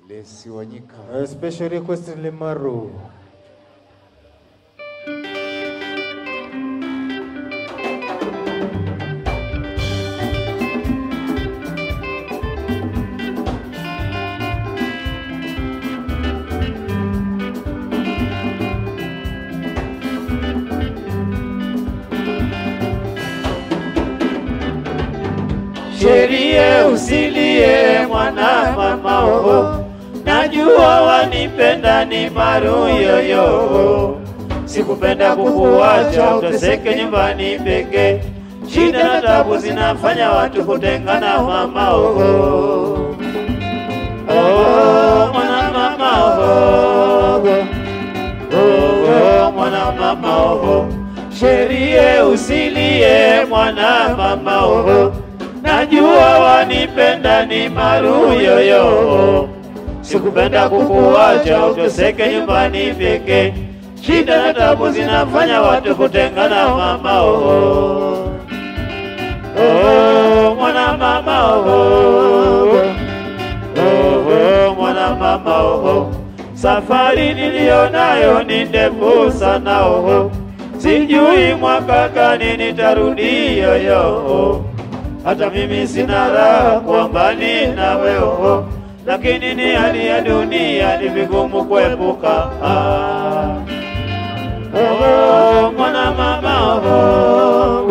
Lesi Wanyika. Special request Lemaru. Sherie usilie mwana mama oh, najua wanipenda ni Maru yoyo. Sikupenda kukuacha uteseke nyumbani peke, shida na tabu zinafanya watu kutengana mama oh. Oh mwana mama oh, oh mwana mama oh, sherie usilie mwana mama oh, najua wanipenda ni Maru yoyo. Sikupenda kukuacha uteseke nyumbani peke, shida na tabu zinafanya watu kutengana mama oh. Oh mwana mama oh, oh mwana mama oh, safari nilionayo ni ndefu sana oh, sijui mwaka gani nitarudi yoyo. Hata mimi sina raha kwa mbali na wewe, lakini ni hali ya dunia ni vigumu kuepuka. Oh mwana mama oh,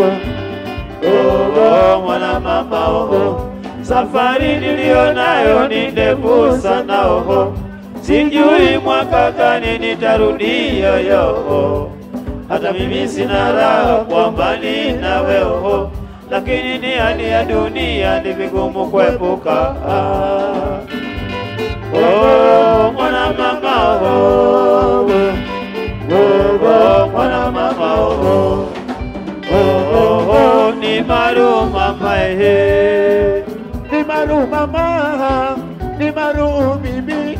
oh mwana mama oh, safari nilionayo ni ndefu sana oh, sijui mwaka gani nitarudi yoyo. Hata mimi sina raha kwa mbali na wewe, lakini ni hali ya dunia ni vigumu kuepuka. Oh mwana mama oh, oh mwana mama oh, oh ni Maru mama eh, ni Maru mama, ni Maru bibi.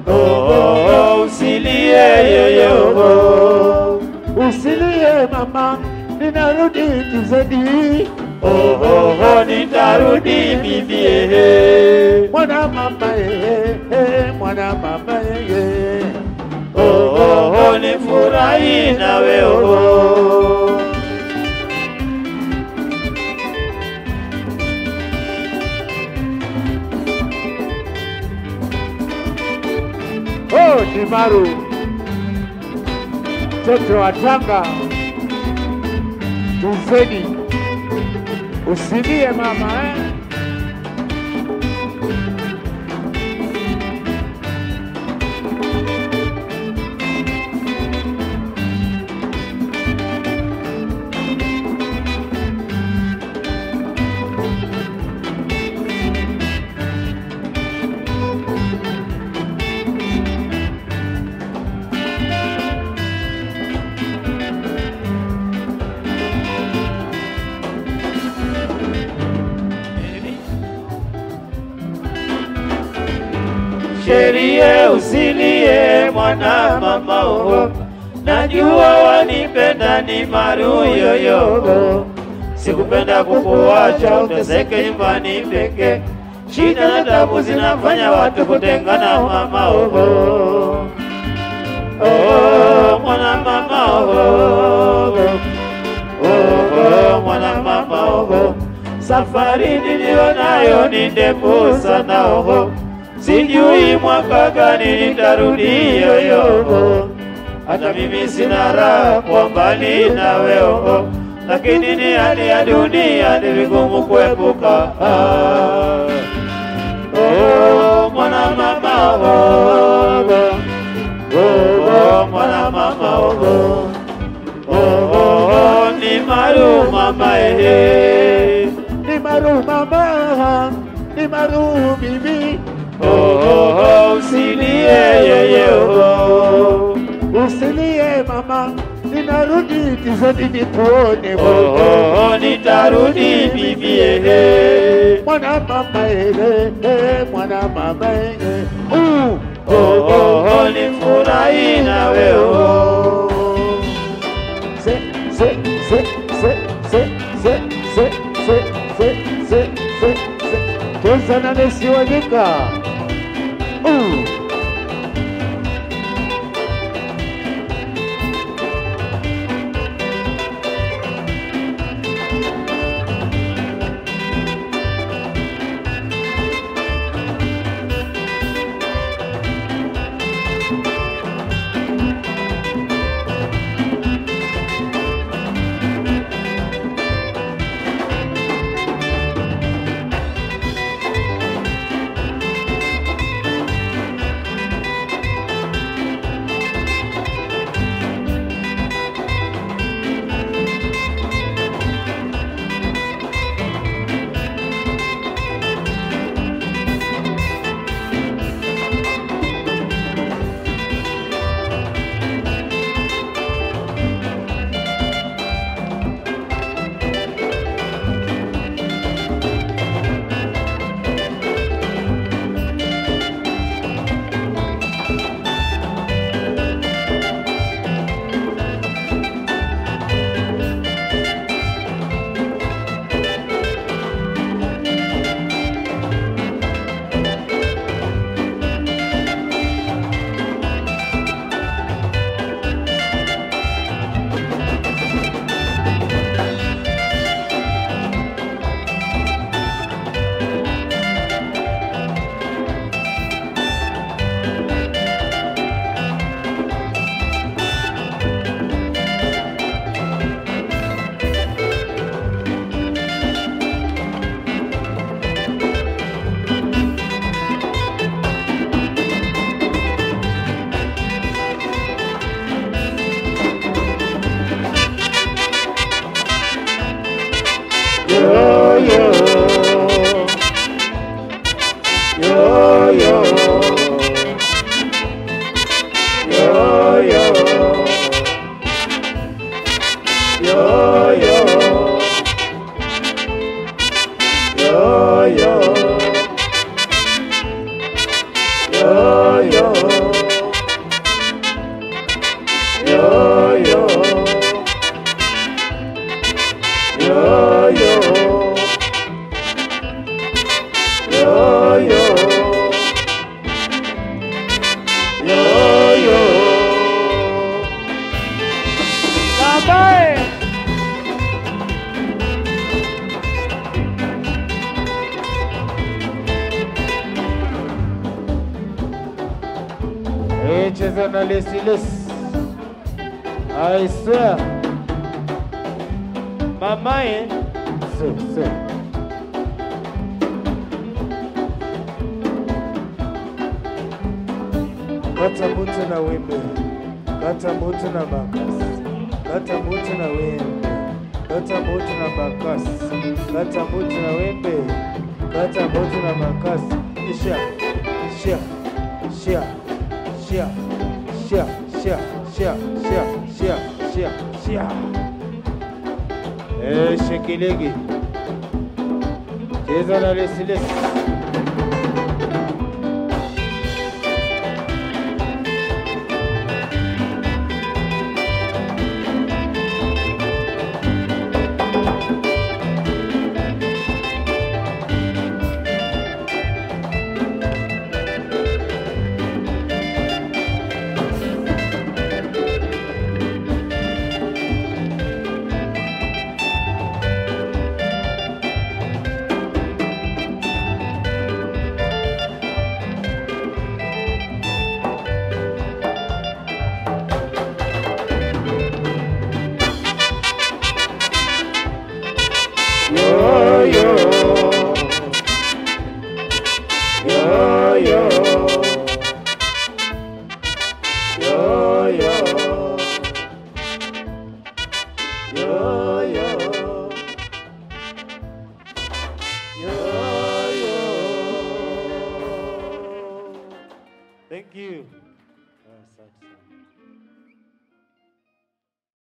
Oh usilie yoyo, usilie mama, ninarudi tizedi. Oh nitarudi bibi mwana mama mwana mama oh nifurahi na wewe. Oh ni Maru, mtoto wa Tanga tizedi. Usilie mama Sherie usilie mwana mama oh, najua wanipenda ni Maru yoyo. Sikupenda kukuacha uteseke nyumbani peke, shida na tabu zinafanya watu kutengana mama oh. Oh mwana mama oh, oh mwana mama oh, safari nilionayo ni ndefu sana oh, sijui mwaka gani nitarudi yoyo. Hata mimi sina raha kwa mbali na wewe, lakini ni hali ya dunia ni vigumu kuepuka. Oh mwana mama oh, oh mwana mama oh, oh ni Maru mama ni Maru mama, ni Maru bibi. Oh usilie yoyo, usilie mama, ninarudi tizedi nikuone. Oh nitarudi bibi mwana mama mwana mama oh nifurahi na wewe. Cheza na Lesi Wanyika. Cheza na lesi lesi. I swear. Mamae. So. Kata mutu na wembe. Kata mutu na bakasi. Kata mutu na wembe. Kata mutu na bakasi. Kata mutu na wembe. Kata mutu na bakasi. Shia. Shekilegi. Cheza na lesi lesi. Thank you.